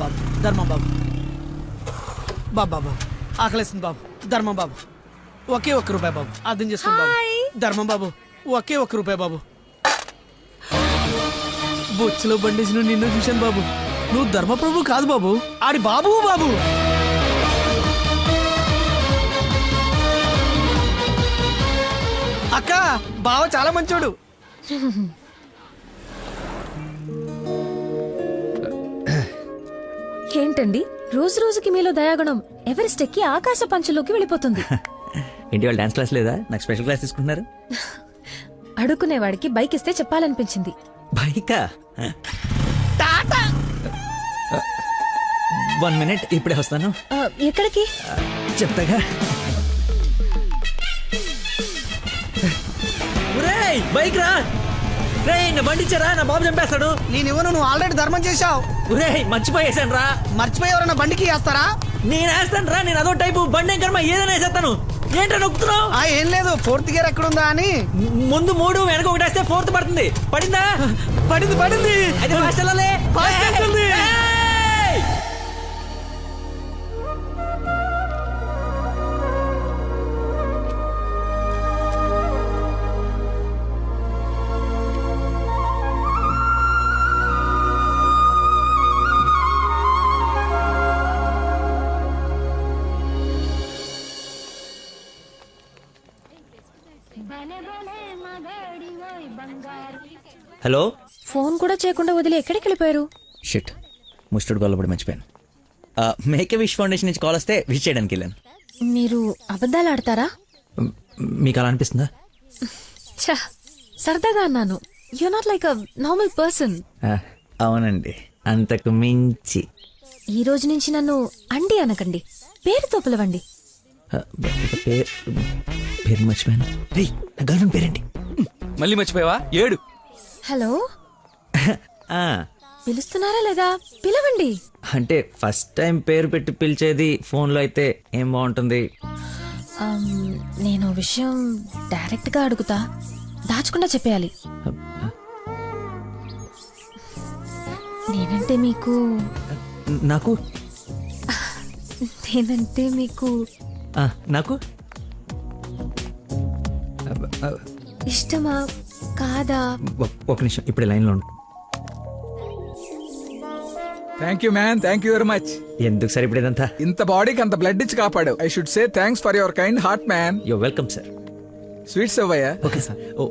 బాబు ధర్మం బాబు బాబు బాబు ఆకలేస్తుంది బాబు ధర్మం బాబు ఒకే ఒక్క రూపాయి బాబు అర్థం చేసుకోండి బాబు ధర్మం బాబు ఒకే ఒక్క రూపాయి బాబు బొచ్చులో బండేసిన నిన్ను చూశాను బాబు నువ్వు ధర్మప్రభు కాదు బాబు ఆడి బాబు బాబు అక్క బావ చాలా మంచోడు ఏంటండి రోజు రోజుకి మీలో దయాగుణం ఎవరెస్ట్ ఎక్కి ఆకాశ పంచులోకి వెళ్ళిపోతుంది. ఏంటి వాళ్ళు డాన్స్ క్లాస్ లేదా? నాకు స్పెషల్ క్లాస్ తీసుకుంటున్నారు. అడుక్కునేవాడికి బైక్ ఇస్తే చెప్పాలనిపించింది. బైకా? 1 minute ఇప్పుడే వస్తాను. ఎక్కడికి? చెప్తాగా. బైక్ రా రే, నా బండి ఇచ్చారా? నా బాబు చంపేస్తాడు. నేనివ్వను, నువ్వు ఆల్రెడీ ధర్మం చేశావు. మర్చిపోయేసాను రా. మర్చిపోయి ఎవరైనా బండికి వేస్తారా? నేను వేస్తాను రా, నేను అదో టైపు బండి ఏం కర్మ ఏదైనా వేసేస్తాను. ఏంటో నొక్కుతున్నావు? ఏం లేదు, 4th గేర్ ఎక్కడుందా అని. ముందు 3 వెనక 1 వేస్తే 4th పడుతుంది. పడిందా? పడింది పడింది. అయితే ఫాస్ట్ వెళ్ళాలి. ఫాస్ట్ వెళ్తుంది. హలో. ఫోన్ కూడా చేయకుండా వదిలి ఎక్కడికి వెళ్ళిపోయారు? షిట్, ముస్టర్డ్ గొల్లబడి మర్చిపోయాను. మేక్ ఏ విష్ ఫౌండేషన్ నుంచి కాల్ వస్తే విష్ చేయడానికి వెళ్ళాను. మీరు అబద్ధాలు ఆడతారా? మీకు అలా అనిపిస్తుందా? ఛ, సరదాగా అన్నాను. You not like a normal person. అవునండి, అంతకు మించి. ఈ రోజు నుంచి నన్ను అండి అనకండి, పేరుతో పిలవండి. పేరు మర్చిపోయాను. రేయ్, నా గర్ల్ ఫ్రెండ్ పేరేంటి? మళ్ళీ మర్చిపోయావా? 7. హలో, పిలుస్తున్నారా లేదా? పిలవండి. అంటే ఫస్ట్ టైం పేరు పెట్టి పిలిచేది ఫోన్లో అయితే ఏం బాగుంటుంది? నేను విషయం డైరెక్ట్ గా అడుగుతా, దాచకుండా చెప్పేయాలి. నేనంటే మీకు నాకు నేనంటే మీకు నాకు ఇష్టమా కాదా? ఒక నిమిషం, ఇప్పుడు లైన్లో ఉండు. Thank you man, thank you very much. ఎందుకు సార్ ఇప్పుడు ఇదంతా? ఇంత బాడీకి అంత బ్లడ్ ఇచ్చి కాపాడు. I should say thanks for your kind heart man. Yo welcome sir. Sweets అవ్వయ్యా. Okay sir. ఓ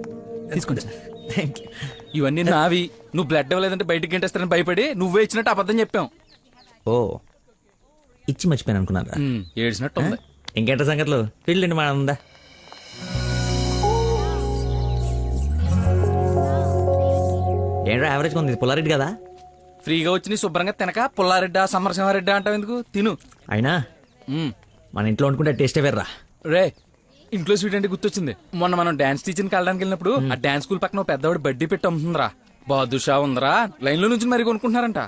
తీసుకోండి సార్. Thank you. ఇవన్నీ నావి. నువ్వు బ్లడ్ ఇవ్వలేదంటే బయటికి గంటేస్తారని భయపడి నువ్వే ఇచ్చినట్టు అబద్ధం చెప్పాం. ఓ, ఇచ్చి మర్చిపోయాను అనుకున్నారా? ఏడ్చినట్టు ఉంది. ఇంకేంట సంగతులు? పెళ్ళండి మా ఉందా? ఏంట్రా యావరేజ్గా ఉంది? పుల్లారెడ్డి కదా? ఫ్రీగా వచ్చి నీ శుభ్రంగా తినక పుల్లారెడ్డా సమరసింహారెడ్డా అంటావు ఎందుకు? తిను. అయినా మన ఇంట్లో వండుకుంటే టేస్టే వేర్రా. రే, ఇంట్లో స్వీట్ అంటే గుర్తొచ్చింది. మొన్న మనం డాన్స్ టీచర్కి వెళ్ళడానికి వెళ్ళినప్పుడు ఆ డాన్స్ స్కూల్ పక్కన పెద్దవాడు బడ్డీ పెట్టి అమ్ముతుందిరా. బాదుషా ఉందరా. లైన్ లో నుంచి మరి కొనుక్కుంటున్నారంట.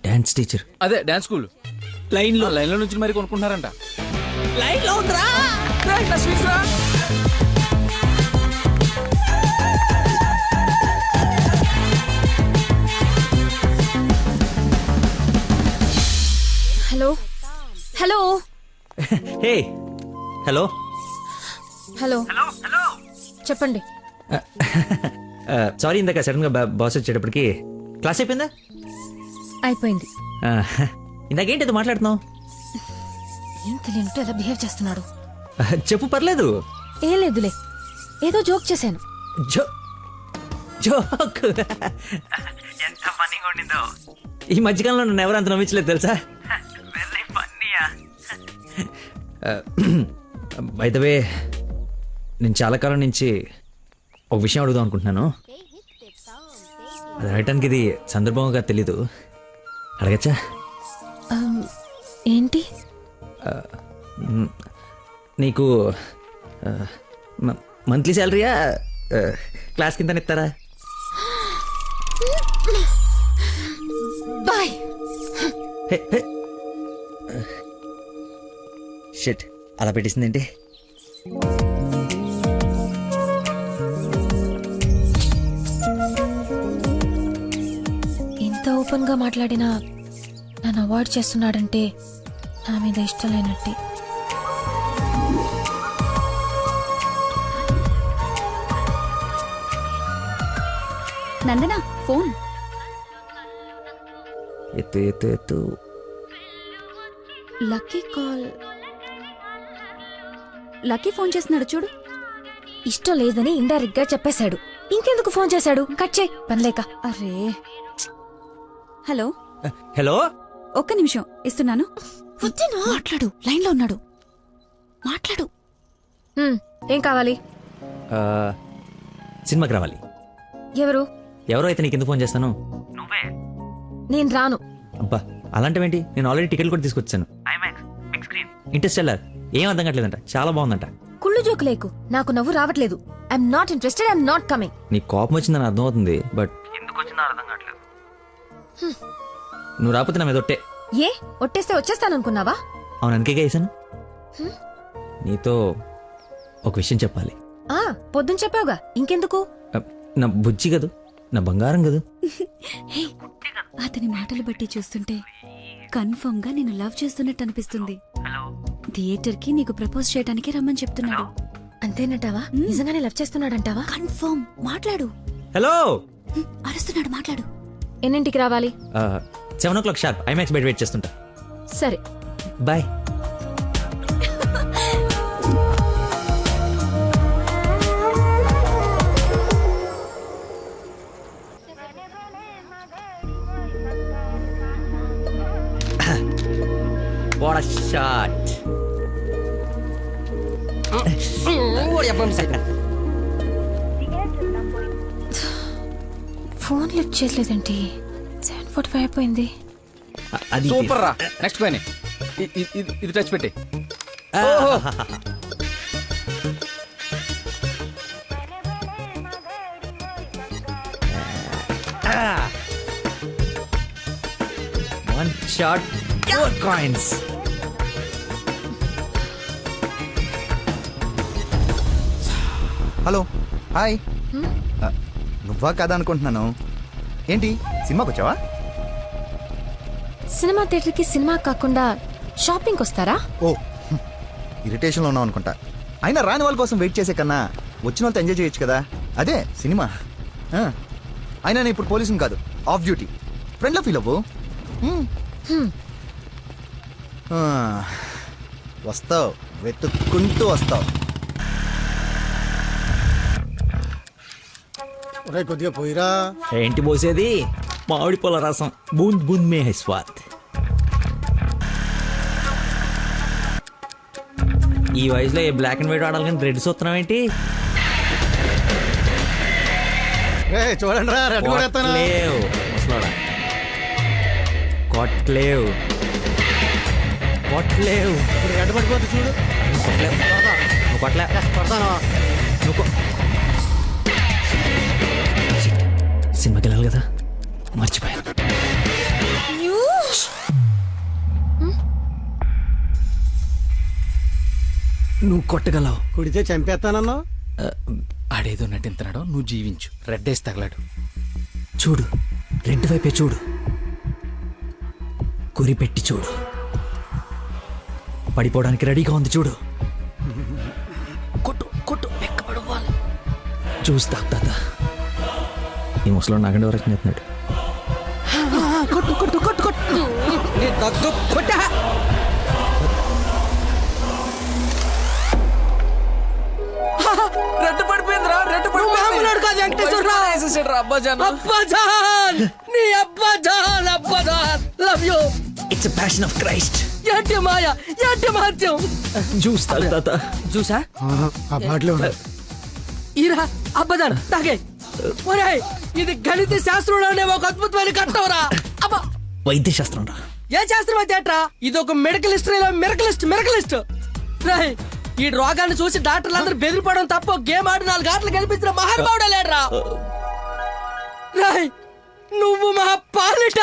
Dance teacher? అదే డాన్స్ స్కూల్ లైన్ లో నుంచి మరి కొనుక్కుంటున్నారంట. లైన్ లో ఉందిరా. Hello hello hey hello hello చెప్పండి. సారీ, ఇందాక సడన్ గా బాస్ వచ్చేటప్పటికి క్లాస్ అయిపోయిందా? అయిపోయింది. ఇందాకేంటి మాట్లాడుతున్నావు? ఏం తెలియనట్టు ఎలా బిహేవ్ చేస్తున్నాడు. చెప్పు, పర్లేదు. ఏం లేదులే, ఏదో జోక్ చేశాను. జోక్ ఎంత ఫన్నీగా ఉండిందో. ఈ మధ్యకాలంలో నన్ను ఎవరు అంత నమ్మించలేదు తెలుసా? బై ద వే, నేను చాలా కాలం నుంచి ఒక విషయం అడుగుదాం అనుకుంటున్నాను. అది అడగటానికి ఇది సందర్భంగా తెలీదు. అడగచ్చా? ఏంటి? నీకు మంత్లీ శాలరీయా, క్లాస్ కింద ఇస్తారా? బాయ్. షిట్, అలా పెట్టేసిందేంటి? ఓపెన్ గా మాట్లాడినా నన్ను అవాయిడ్ చేస్తున్నాడంటే నా మీద ఇష్టం లేనట్టే. నందనా ఫోన్. ఎత్తు ఎత్తు ఎత్తు. Lucky call. లక్కీ ఫోన్ చేస్తున్నాడు చూడు. ఇష్టం లేదని ఇండైరెక్ట్ గా చెప్పేశాడు. ఇంకెందుకు ఫోన్ చేశాడు? కట్ చేయి పనిలేక. అరే హలో, హలో, ఒక్క నిమిషం ఇస్తున్నాను. మాట్లాడు, లైన్ లో ఉన్నాడు. మాట్లాడు. ఏం కావాలి? ఆ, సినిమాకి రావాలి. ఎవరు? ఎవరో అయితే నీకెందుకు ఫోన్ చేస్తాను? నేను రాను. అబ్బా అలాంటివేంటి, నేను ఆల్రెడీ టికెట్ కూడా తీసుకొచ్చాను. ఇంటర్స్టెల్లార్ ఏం అర్థం కావట్లేదంట, చాలా బాగుందంట. కుళ్ళు జోకు లేకు, నాకు నవ్వు రావట్లేదు. I'm not interested, I'm not coming. నీ కోపం వచ్చిందని అర్థం అవుతుంది, బట్ ఎందుకు వచ్చిందో అర్థం కావట్లేదు. నువ్వు రాకపోతే నా మీద ఒట్టే. ఏ ఒట్టేస్తే వచ్చేస్తాననుకున్నావా? అవును, అందుకే వేసాను. నీతో ఒక విషయం చెప్పాలి. పొద్దున చెప్పావుగా, ఇంకెందుకు? నా బుజ్జి కదూ, నా బంగారం కదూ. హే, అతని మాటలు బట్టి చూస్తుంటే కన్ఫర్మ్ గా నేను లవ్ చేస్తున్నట్టు అనిపిస్తుంది. థియేటర్ కి నీకు ప్రపోజ్ చేయడానికి రమ్మని చెప్తున్నాడు. అంతేనంటావా? నిజంగానే లవ్ చేస్తున్నాడంటావా? కన్ఫర్మ్. మాట్లాడు. హలో, అరుస్తున్నాడు, మాట్లాడు. ఎన్నింటికి రావాలి? 7 o'clock షార్ప్ ఐమాక్స్ బయట వెయిట్ చేస్తుంటా. సరే bye. What a shot. Phone lift చేయలేదేంటి? 7:45 అయిపోయింది. అది సూపర్ రా. నెక్స్ట్ పైన ఇది టచ్ పెట్టి. One shot, 4 coins. Hello, hi. నువ్వా కదా అనుకుంటున్నాను. ఏంటి సినిమాకి వచ్చావా? సినిమా థియేటర్కి సినిమా కాకుండా షాపింగ్కి వస్తారా? ఓ, ఇరిటేషన్లో ఉన్నావు అనుకుంటా. అయినా రాని వాళ్ళ కోసం వెయిట్ చేసే కన్నా వచ్చిన వాళ్ళతో ఎంజాయ్ చేయొచ్చు కదా, అదే సినిమా. అయినా నేను ఇప్పుడు పోలీసుని కాదు, ఆఫ్ డ్యూటీ. ఫ్రెండ్లో ఫీల్ అవ్వు. వస్తావు, వెతుక్కుంటూ వస్తావు. కొద్దిగా పోయిరా. ఏంటి పోసేది? మామిడి పొల రసం. బూంద్ బూంద్ మే హై స్వాద్. ఈ వయసులో ఏ బ్లాక్ అండ్ వైట్ ఆడాలి కానీ రెడ్ చూస్తున్నాం ఏంటి? చూడండి రా, రెడ్ కూడా ఎత్తాను. కొట్లేవు ముసలోడా, కొట్లేవు కొట్లేవు. రెడ్ పడిపోతే చూడు. కొట్లేవు, నువ్వు కొట్లే. కొడతాను. నువ్వు సినిమాకి వెళ్ళాలి కదా, మర్చిపోయాను. నువ్వు కొట్టగలవు. కుడితే చంపేస్తానన్నా. ఆడేదో నటింతున్నాడో, నువ్వు జీవించు. రెడ్ వేసి తగలాడు. చూడు, రెడ్ వైపే చూడు, గురి పెట్టి చూడు. పడిపోవడానికి రెడీగా ఉంది చూడు. కొట్టు కొట్టు, ఎక్కబడవాలి. చూస్తా తాత. ఈ ముసలో నాగండి వరకు చేస్తున్నాడు. కొట్టు కొట్టు కొట్టు కొట్టు. కొట్టా. రెడ్ పడిపోయిందిరా, రెడ్ మామూలుడు కాదు వెంకటేశ్వరరావు. అబ్బాజాన్. అబ్బాజాన్, నీ అబ్బాజాన్, అబ్బాజాన్. Love you. It's a passion of Christ. ఏంటి మాయ, ఏంటి మహత్యం. చూస్తా తాత. చూసా ఆ బాటలో ఈరా అబ్బాజాన్ తాగే. ఒరేయ్, ఇది గణిత శాస్త్రంలో అనే ఒక అద్భుతమైన కట్టవరా. అబ్బా, వైద్య శాస్త్రం రా. ఏ శాస్త్రం అయితే అట్రా? ఇది ఒక మెడికల్ హిస్టరీలో మెరకలిస్ట్. రాయ్, ఈ రోగాన్ని చూసి డాక్టర్లు అందరూ బెదిరిపోవడం తప్ప గేమ్ ఆడి 4 గంటలు గెలిపించిన మహానుభావుడు లేడరా. రాయ్, నువ్వు మా పాలిట.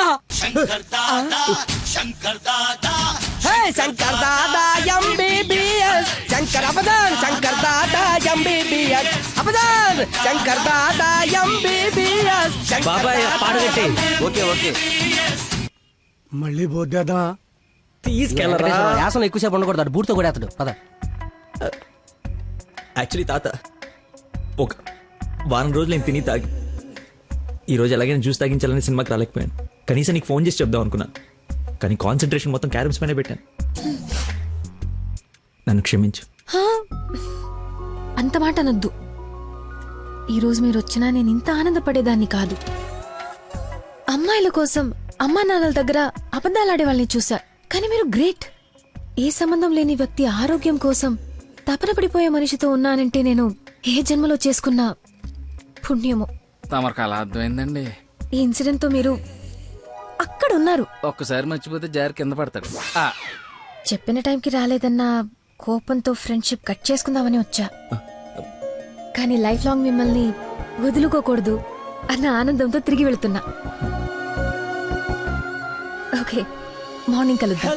Shankar Dada MBBS. Shankar అబదాన్, Shankar Dada MBBS. అబదాన్, Shankar Dada MBBS. బాబాయ్ పాడగట్టి. Okay okay. మళ్ళీ బోద్దేద్దామా? తీసుకెళ్ళరా యాసన ఎక్కువసేపు ఉండకూడదు అటు బూట్తో కూడా అతడు పద. యాక్చువల్లీ తాత ఒక వారం రోజులు నేను తిని తాగి ఈరోజు ఎలాగైనా జ్యూస్ తాగించాలని సినిమాకి రాలేకపోయాను. కనీసం నీకు ఫోన్ చేసి చెప్దాం అనుకున్నాను, కానీ కాన్సన్ట్రేషన్ మొత్తం క్యారమ్స్ పైన పెట్టాను. నన్ను క్షమించు. హా, అంత మాట అనొద్దు. ఈరోజు మీరు వచ్చినా నేను ఇంత ఆనందపడేదాన్ని కాదు. అమ్మాయిల కోసం అమ్మా నాన్నల దగ్గర అబద్ధాలాడే వాళ్ళని చూసా, కానీ మీరు గ్రేట్. ఏ సంబంధం లేని వ్యక్తి ఆరోగ్యం కోసం తపన పడిపోయే మనిషితో ఉన్నానంటే నేను ఏ జన్మలో చేసుకున్న పుణ్యమో. తమరికి అలా అర్థమైందండి. ఈ ఇన్సిడెంట్ తో మీరు అక్కడ ఉన్నారు. ఒక్కసారి మర్చిపోతే జారి కింద పడతాడు. చెప్పిన టైంకి రాలేదన్న కోపంతో ఫ్రెండ్షిప్ కట్ చేసుకుందామని వచ్చా, కానీ లైఫ్ లాంగ్ మిమ్మల్ని వదులుకోకూడదు అన్న ఆనందంతో తిరిగి వెళుతున్నా. ఓకే, మార్నింగ్ కలుద్దాం.